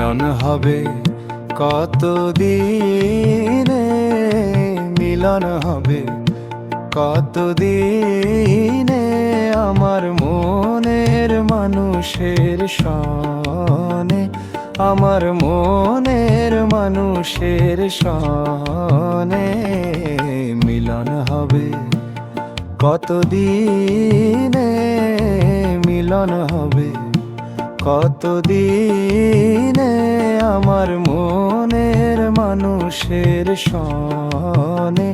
মিলন হবে কতদিনে, মিলন হবে কতদিনে আমার মনের মানুষের সনে, আমার মনের মানুষের সনে মিলন হবে কতদিনে, মিলন হবে কতদিনে আমার মনের মানুষের সনে,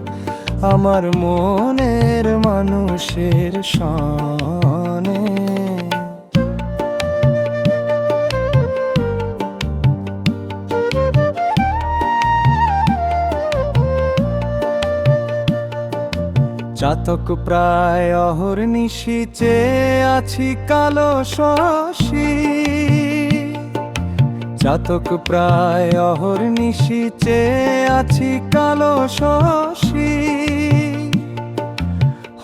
আমার মনের মানুষের সনে। চাতক প্রায় অহর্নিশি চেয়ে আছি কালো শশী, চাতক প্রায় অহর্নিশি চেয়ে আছি কালো শশী।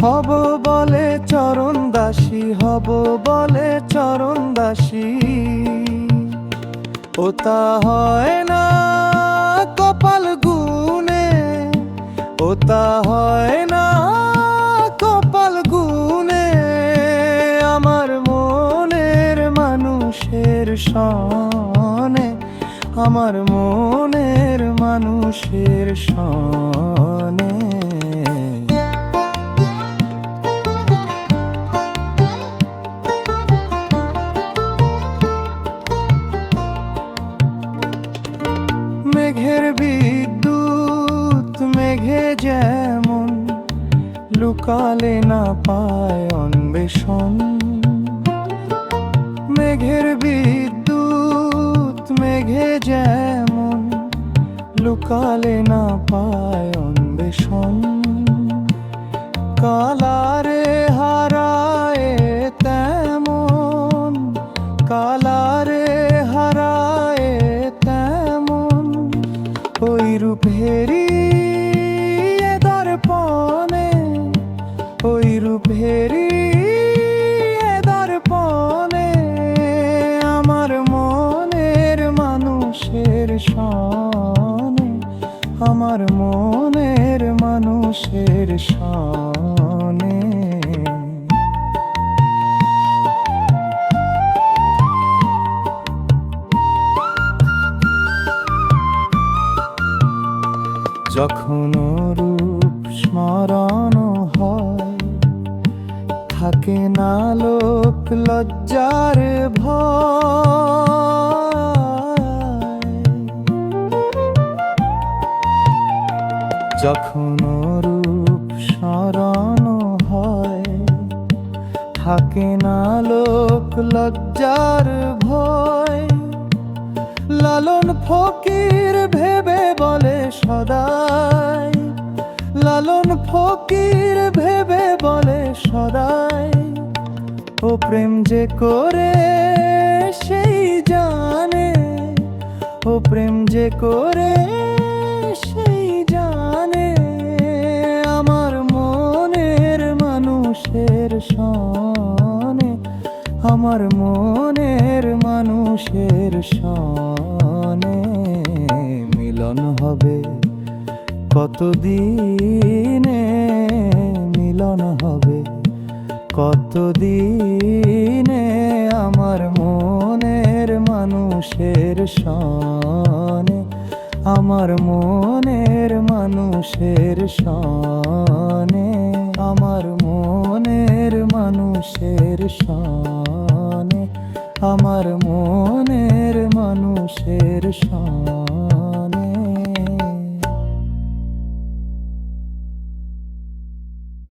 হব বলে চরণ দাসী, হব বলে চরণ দাসী, ও তা হয় না কপাল গুনে, ও তা হয় না কপাল গুনে আমার মনের মানুষের সনে, আমার মনের মানুষের সনে। মেঘের বিদ্যুৎ মেঘে যেমন লুকালে না পায় অন্বেষণ, মেঘের বিদ্যুৎ মেঘে যেমন লুকালে না পায় অন্বেষণ। কালারে হারায় তেমন, কালারে হারায় তেমন ওই রূপেরই দর্পণে, ওই রূপেরই দর্পণে আমার মনের মানুষের সনে, আমার মনের মানুষের সনে। যখন রূপ স্মরণ হয় থাকে না লোক লজ্জার ভয়, যখন রূপ স্মরণ হয় থাকে না লোক লজ্জার ভয়। লালন ফকির ভেবে বলে সদাই, লালন ফকির ভেবে বলে সদাই, ও প্রেম যে করে সেই জানে, ও প্রেম যে করে সেই জানে আমার মনের মানুষের সনে, আমার মনের মানুষের সনে মিলন হবে কতদিনে, মিলন হবে কতদিনে আমার মনের মানুষের সনে, আমার মনের মানুষের সনে, আমার মনের মানুষের সনে, আমার মনের মানুষের সনে।